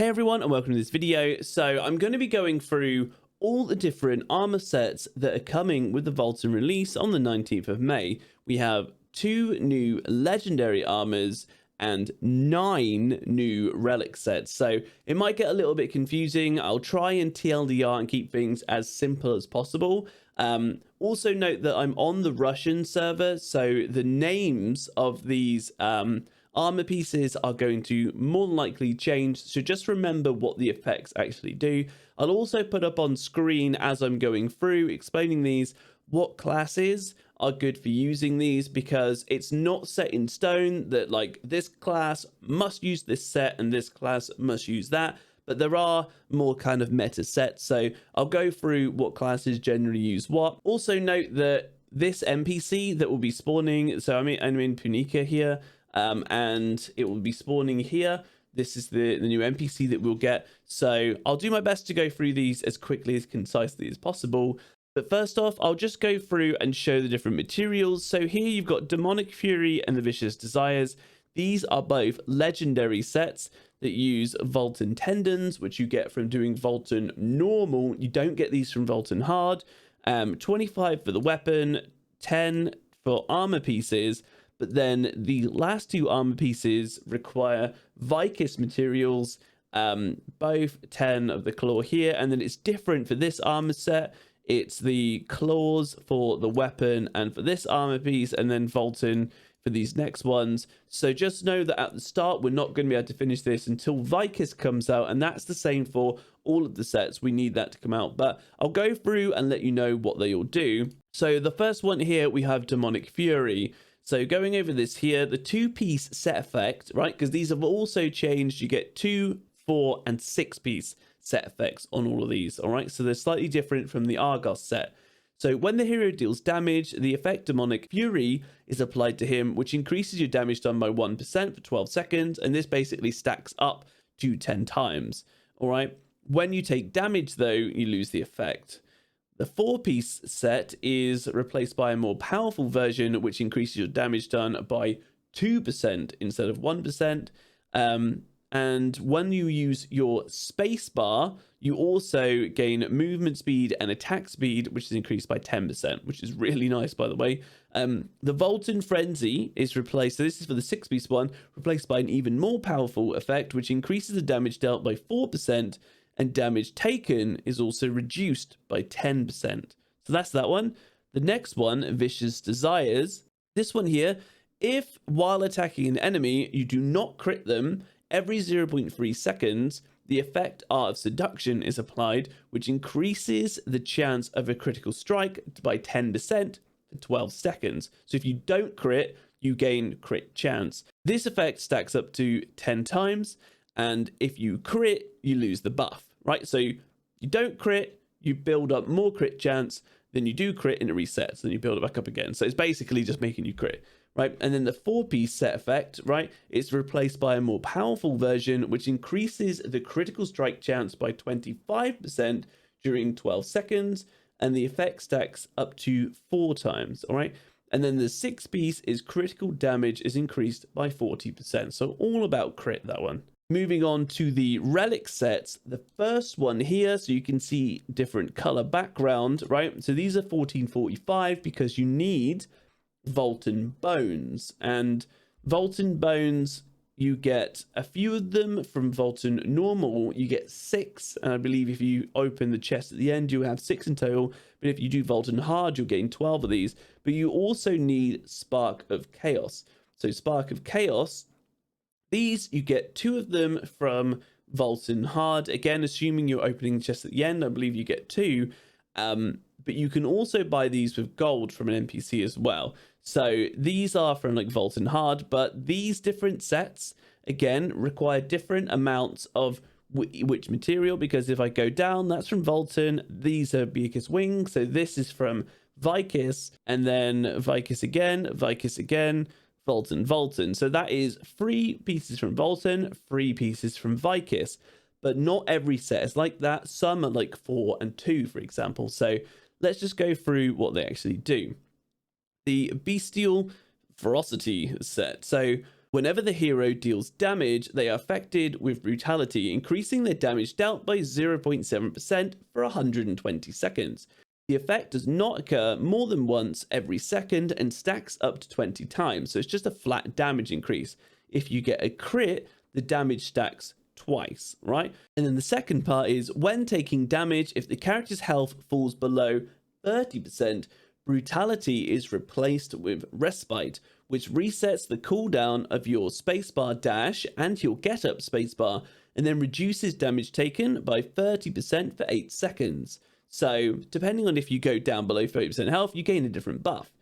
Hey everyone, and welcome to this video. So I'm going to be going through all the different armor sets that are coming with the Vulcan release on the 19th of May. We have 2 new legendary armors and 9 new relic sets. So it might get a little bit confusing. I'll try and TLDR and keep things as simple as possible. Also note that I'm on the Russian server, so the names of these armor pieces are going to more than likely change, so just remember what the effects actually do. I'll also put up on screen as I'm going through explaining these what classes are good for using these, because it's not set in stone that like this class must use this set and this class must use that, but there are more kind of meta sets, so I'll go through what classes generally use what. Also note that this NPC that will be spawning, so I'm in Punica here, and it will be spawning here. This is the new NPC that we'll get, so I'll do my best to go through these as quickly, as concisely as possible. But first off, I'll just go through and show the different materials. So here you've got Demonic Fury and the Vicious Desires. These are both legendary sets that use Vulcan tendons, which you get from doing Vulcan normal. You don't get these from Vulcan hard. 25 for the weapon, 10 for armor pieces. But then the last 2 armor pieces require Vicus materials, both 10 of the claw here, and then it's different for this armor set. It's the claws for the weapon and for this armor piece, and then Vulcan for these next ones. So just know that at the start, we're not going to be able to finish this until Vicus comes out, and that's the same for all of the sets. We need that to come out, but I'll go through and let you know what they all do. So the first one here, we have Demonic Fury. So going over this here, the 2-piece set effect, right? Because these have also changed. You get 2, 4, and 6-piece set effects on all of these, all right? So they're slightly different from the Argos set. So when the hero deals damage, the effect Demonic Fury is applied to him, which increases your damage done by 1% for 12 seconds, and this basically stacks up to 10 times, all right? When you take damage, though, you lose the effect. The 4-piece set is replaced by a more powerful version, which increases your damage done by 2% instead of 1%. And when you use your space bar, you also gain movement speed and attack speed, which is increased by 10%, which is really nice, by the way. The Vulcan Frenzy is replaced, so this is for the 6-piece one, replaced by an even more powerful effect, which increases the damage dealt by 4%, and damage taken is also reduced by 10%. So that's that one. The next one, Vicious Desires. This one here, if while attacking an enemy, you do not crit them, every 0.3 seconds, the effect Art of Seduction is applied, which increases the chance of a critical strike by 10% for 12 seconds. So if you don't crit, you gain crit chance. This effect stacks up to 10 times, and if you crit, you lose the buff, right? So you don't crit, you build up more crit chance, then you do crit and it resets, then you build it back up again. So it's basically just making you crit, right? And then the 4-piece set effect, right? It's replaced by a more powerful version, which increases the critical strike chance by 25% during 12 seconds, and the effect stacks up to 4 times, all right? And then the 6-piece is critical damage is increased by 40%. So all about crit, that one. Moving on to the relic sets, the first one here, so you can see different color background, right? So these are 1445 because you need Vulcan bones, and Vulcan bones, you get a few of them from Vulcan normal. You get 6, and I believe if you open the chest at the end, you have 6 in total, but if you do Vulcan hard, you're getting 12 of these. But you also need Spark of Chaos. So Spark of Chaos, these, you get 2 of them from Vulcan hard. Again, assuming you're opening the chest at the end, I believe you get 2. But you can also buy these with gold from an NPC as well. So these are from like Vulcan hard, but these different sets, again, require different amounts of which material, because if I go down, that's from Vulcan. These are Vicus wings. So this is from Vicus, and then Vicus again, Vulcan. So that is 3 pieces from Vulcan, 3 pieces from Vicus. But not every set is like that. Some are like 4 and 2, for example. So let's just go through what they actually do. The Bestial Ferocity Set. So Whenever the hero deals damage, they are affected with brutality, increasing their damage dealt by 0.7% for 120 seconds. The effect does not occur more than once every second and stacks up to 20 times, so it's just a flat damage increase. If you get a crit, the damage stacks twice, right? And then the second part is when taking damage, if the character's health falls below 30%, brutality is replaced with respite, which resets the cooldown of your spacebar dash and your get up spacebar, and then reduces damage taken by 30% for 8 seconds. So depending on if you go down below 30% health, you gain a different buff.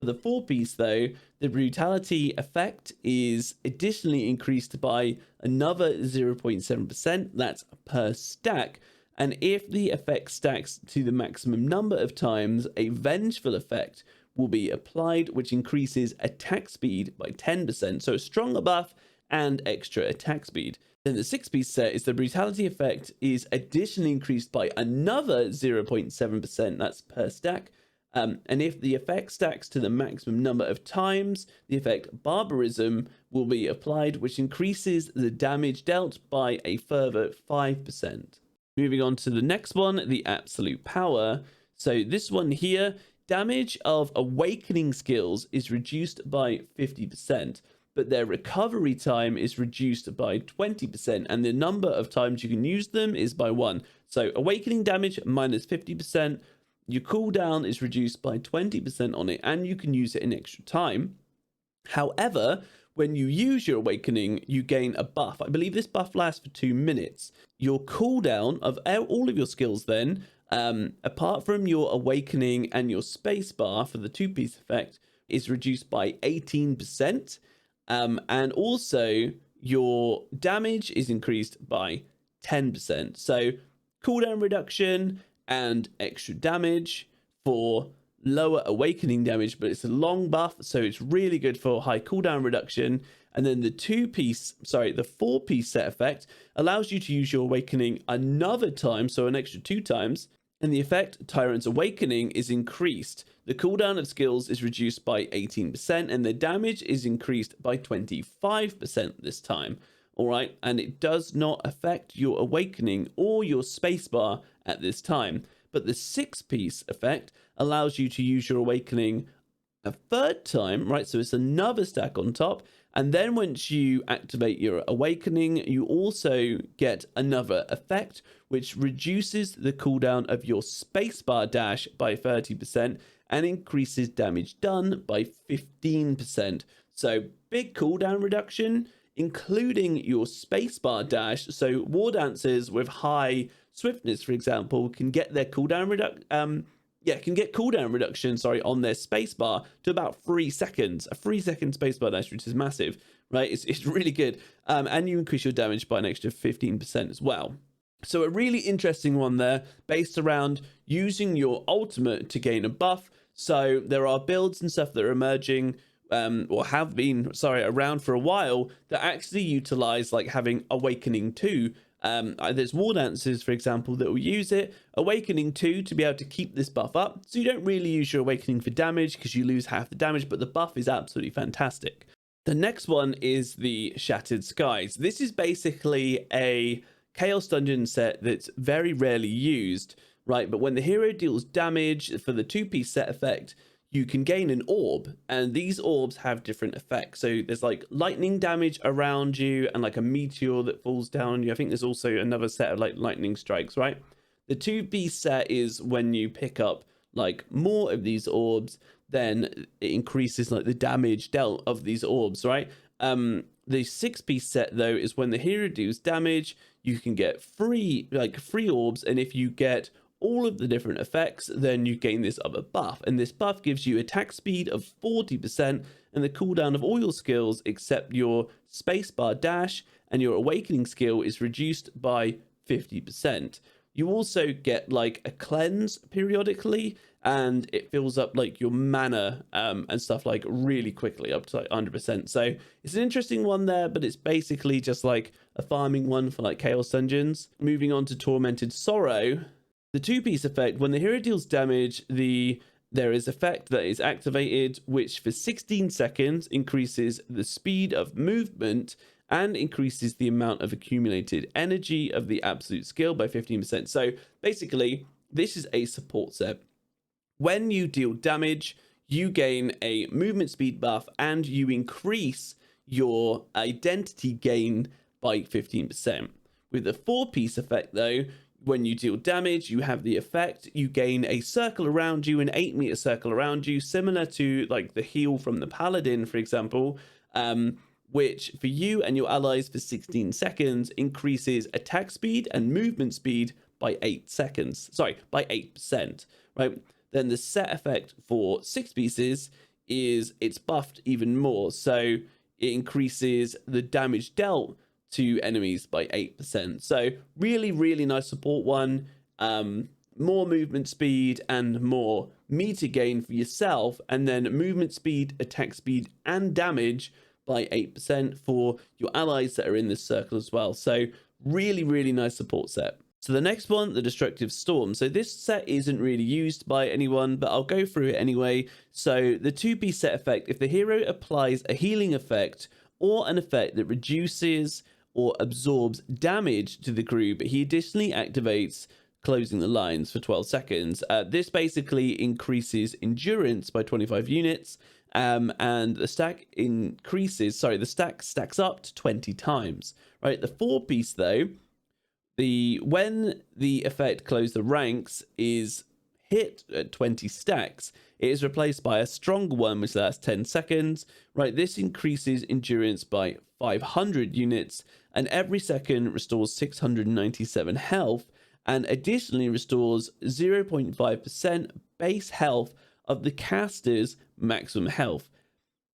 For the 4-piece though, the brutality effect is additionally increased by another 0.7%, that's per stack. And if the effect stacks to the maximum number of times, a vengeful effect will be applied, which increases attack speed by 10%. So a stronger buff and extra attack speed. Then the 6-piece set is the brutality effect is additionally increased by another 0.7%, that's per stack. And if the effect stacks to the maximum number of times, the effect Barbarism will be applied, which increases the damage dealt by a further 5%. Moving on to the next one, the Absolute Power. So this one here, damage of awakening skills is reduced by 50%, but their recovery time is reduced by 20%, and the number of times you can use them is by 1. So awakening damage minus 50%, your cooldown is reduced by 20% on it, and you can use it in extra time. However, when you use your awakening, you gain a buff. I believe this buff lasts for 2 minutes. Your cooldown of all of your skills then, apart from your awakening and your spacebar for the 2-piece effect, is reduced by 18%. And also your damage is increased by 10%. So cooldown reduction and extra damage for lower awakening damage, but it's a long buff, so it's really good for high cooldown reduction. And then the 4-piece set effect allows you to use your awakening another time, so an extra 2 times, and the effect Tyrant's Awakening is increased. The cooldown of skills is reduced by 18%, and the damage is increased by 25% this time. Alright, and it does not affect your awakening or your spacebar at this time. But the 6-piece effect allows you to use your awakening a 3rd time, right? So it's another stack on top. And then once you activate your awakening, you also get another effect, which reduces the cooldown of your spacebar dash by 30% and increases damage done by 15%. So big cooldown reduction, including your spacebar dash. So war dancers with high swiftness, for example, can get their cooldown reduction on their spacebar to about 3 seconds. A 3-second spacebar dash, which is massive, right? It's really good. And you increase your damage by an extra 15% as well. So a really interesting one there, based around using your ultimate to gain a buff. So there are builds and stuff that are emerging, or have been, around for a while, that actually utilize like having Awakening 2. There's war dancers, for example, that will use it, Awakening 2, to be able to keep this buff up. So you don't really use your Awakening for damage because you lose half the damage, but the buff is absolutely fantastic. The next one is the Shattered Skies. This is basically a Chaos Dungeon set that's very rarely used, right? But when the hero deals damage for the 2-piece set effect, you can gain an orb, and these orbs have different effects. So there's like lightning damage around you and like a meteor that falls down on you. I think there's also another set of like lightning strikes, right? The 2-piece set is when you pick up like more of these orbs, then it increases like the damage dealt of these orbs, right? The 6-piece set though is when the hero deals damage, you can get free orbs, and if you get all of the different effects, then you gain this other buff, and this buff gives you attack speed of 40% and the cooldown of all your skills except your spacebar dash, and your awakening skill is reduced by 50%. You also get like a cleanse periodically, and it fills up like your mana and stuff like really quickly, up to like 100%. So it's an interesting one there, but it's basically just like a farming one for like Chaos Dungeons. Moving on to Tormented Sorrow. The 2-piece effect, when the hero deals damage, the there is effect that is activated, which for 16 seconds increases the speed of movement and increases the amount of accumulated energy of the absolute skill by 15%. So basically, this is a support set. When you deal damage, you gain a movement speed buff and you increase your identity gain by 15%. With the 4-piece effect, though, when you deal damage, you have the effect, you gain a circle around you, an 8-meter circle around you, similar to like the heal from the Paladin, for example, which for you and your allies for 16 seconds increases attack speed and movement speed by 8%, right? Then the set effect for 6 pieces is it's buffed even more. So it increases the damage dealt to enemies by 8%. So really, really nice support one. More movement speed and more meter gain for yourself. And then movement speed, attack speed, and damage by 8% for your allies that are in this circle as well. So really, really nice support set. So the next one, the Destructive Storm. So this set isn't really used by anyone, but I'll go through it anyway. So the 2-piece set effect, if the hero applies a healing effect or an effect that reduces or absorbs damage to the crew, but he additionally activates closing the lines for 12 seconds. This basically increases endurance by 25 units, and the stack stacks up to 20 times. Right, the 4-piece though, when the effect close the ranks is hit at 20 stacks, it is replaced by a stronger one which lasts 10 seconds. Right, this increases endurance by 500 units and every second restores 697 health, and additionally restores 0.5% base health of the caster's maximum health.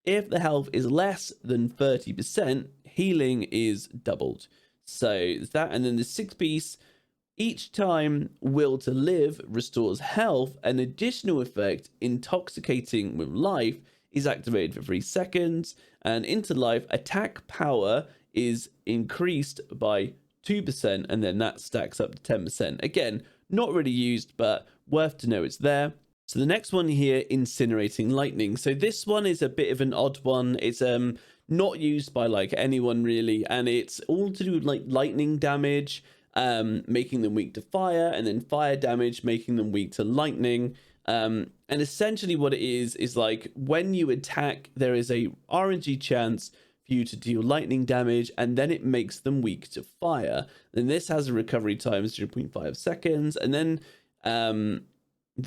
If the health is less than 30%, healing is doubled. So that, and then the 6-piece, each time Will to Live restores health, an additional effect, Intoxicating with Life, is activated for 3 seconds, and into life, attack power is increased by 2%, and then that stacks up to 10%. Again, not really used, but worth to know it's there. So the next one here, Incinerating Lightning. So this one is a bit of an odd one. It's not used by like anyone really, and it's all to do with like lightning damage, making them weak to fire, and then fire damage, making them weak to lightning. And essentially what it is like when you attack, there is a RNG chance for you to deal lightning damage, and then it makes them weak to fire. Then this has a recovery time of 0.5 seconds, and then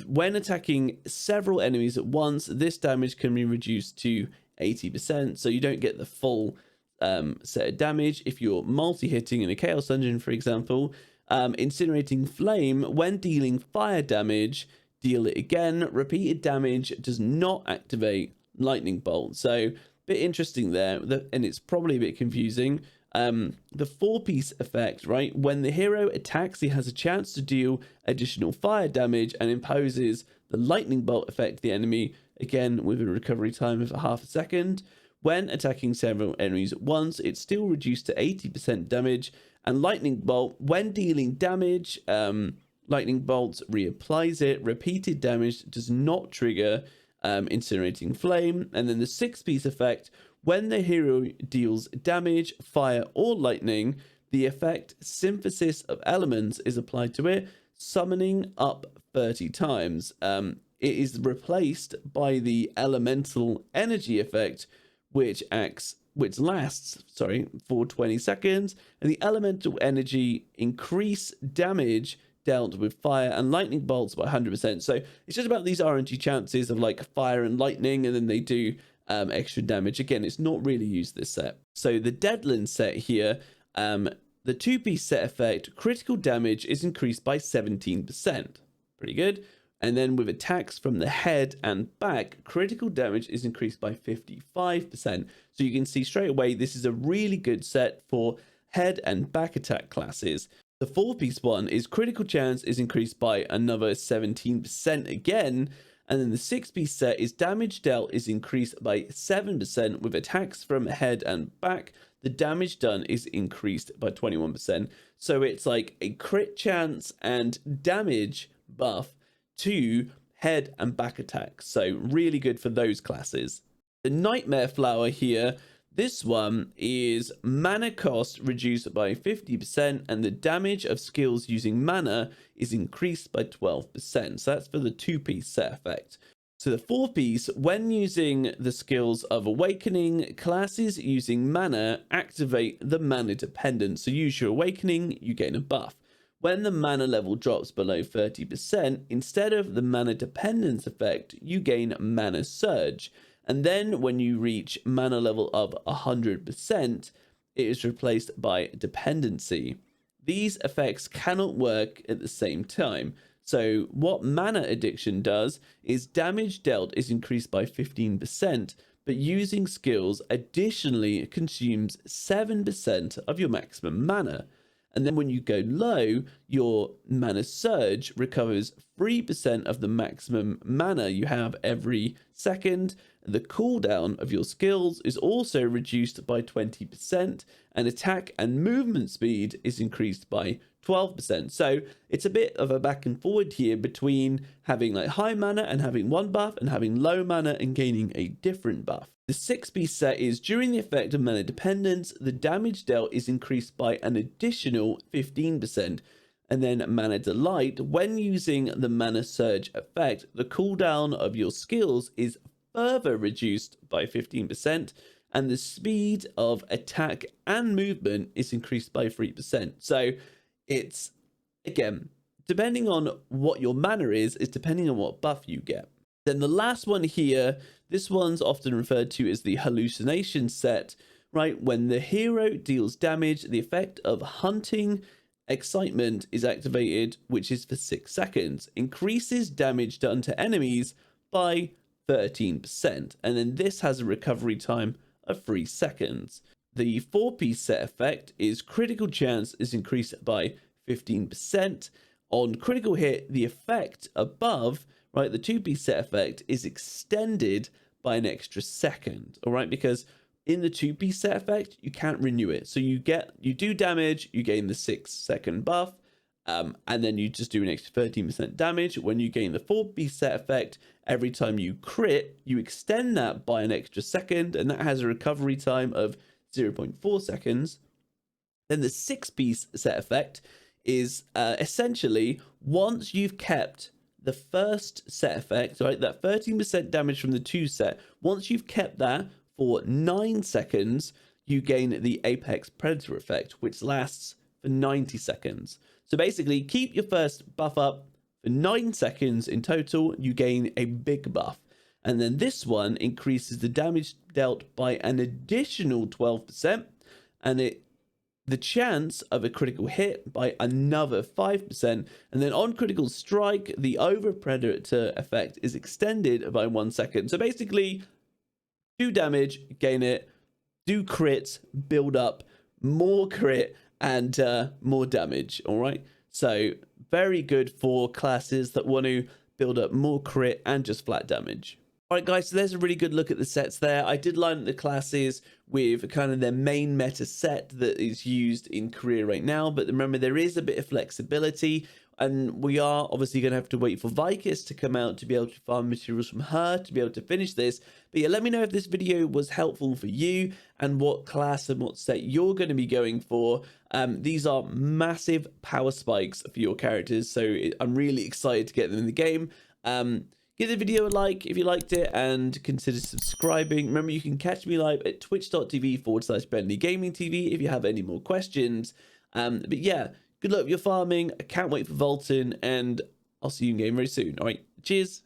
when attacking several enemies at once, this damage can be reduced to 80%, so you don't get the full set of damage. If you're multi-hitting in a Chaos Dungeon, for example, Incinerating Flame, when dealing fire damage, deal it again. Repeated damage does not activate Lightning Bolt. So, bit interesting there, and it's probably a bit confusing. The 4-piece effect, right? When the hero attacks, he has a chance to deal additional fire damage and imposes the Lightning Bolt effect to the enemy, again with a recovery time of half a second. When attacking several enemies at once, it's still reduced to 80% damage. And Lightning Bolt, when dealing damage, Lightning Bolt reapplies it. Repeated damage does not trigger Incinerating Flame. And then the 6-piece effect, when the hero deals damage, fire, or lightning, the effect Synthesis of Elements is applied to it, summoning up 30 times. It is replaced by the Elemental Energy effect, which lasts for 20 seconds, and the Elemental Energy increase damage dealt with fire and lightning bolts by 100%. So it's just about these RNG chances of like fire and lightning, and then they do extra damage. Again, it's not really used this set. So the Deadlands set here, the 2-piece set effect, critical damage is increased by 17%. Pretty good. And then with attacks from the head and back, critical damage is increased by 55%. So you can see straight away, this is a really good set for head and back attack classes. The 4-piece one is critical chance is increased by another 17% again. And then the 6-piece set is damage dealt is increased by 7% with attacks from head and back. The damage done is increased by 21%. So it's like a crit chance and damage buff to head and back attacks. So really good for those classes. The Nightmare Flower here, this one is mana cost reduced by 50% and the damage of skills using mana is increased by 12%. So that's for the 2-piece set effect. So the 4-piece, when using the skills of Awakening, classes using mana activate the mana dependent. So use your Awakening, you gain a buff. When the mana level drops below 30%, instead of the mana dependence effect, you gain mana surge. And then when you reach mana level of 100%, it is replaced by dependency. These effects cannot work at the same time. So what mana addiction does is damage dealt is increased by 15%, but using skills additionally consumes 7% of your maximum mana. And then when you go low, your mana surge recovers 3% of the maximum mana you have every second. The cooldown of your skills is also reduced by 20%, and attack and movement speed is increased by 12%. So it's a bit of a back and forward here between having like high mana and having one buff, and having low mana and gaining a different buff. The 6-piece set is during the effect of mana dependence, the damage dealt is increased by an additional 15%. And then Mana Delight, when using the Mana Surge effect, the cooldown of your skills is further reduced by 15%, and the speed of attack and movement is increased by 3%. So it's, again, depending on what your mana is depending on what buff you get. Then the last one here, this one's often referred to as the Hallucination set, right? When the hero deals damage, the effect of Hunting Excitement is activated, which is for 6 seconds, increases damage done to enemies by 13%, and then this has a recovery time of 3 seconds. The 4-piece set effect is critical chance is increased by 15%. On critical hit, the effect above, right, the 2-piece set effect is extended by an extra second, all right, because in the 2-piece set effect, you can't renew it. So you do damage, you gain the 6-second buff, and then you just do an extra 13% damage. When you gain the 4-piece set effect, every time you crit, you extend that by an extra second, and that has a recovery time of 0.4 seconds. Then the 6-piece set effect is essentially once you've kept the first set effect, right, that 13% damage from the 2 set, once you've kept that for 9 seconds, you gain the Apex Predator effect, which lasts for 90 seconds. So basically, keep your first buff up for 9 seconds in total, you gain a big buff. And then this one increases the damage dealt by an additional 12%, and the chance of a critical hit by another 5%. And then on critical strike, the Over Predator effect is extended by 1 second. So basically, do damage, gain it, do crits, build up, more crit, and more damage, all right? So very good for classes that want to build up more crit and just flat damage. All right, guys, so there's a really good look at the sets there. I did line up the classes with kind of their main meta set that is used in career right now, but remember, there is a bit of flexibility, and we are obviously going to have to wait for Vicus to come out to be able to farm materials from her to be able to finish this. But yeah, let me know if this video was helpful for you and what class and what set you're going to be going for. These are massive power spikes for your characters, so I'm really excited to get them in the game. Give the video a like if you liked it, and consider subscribing. Remember, you can catch me live at twitch.tv/BentleyGamingTV if you have any more questions. But yeah, good luck with your farming. I can't wait for Volton, and I'll see you in game very soon. All right, cheers.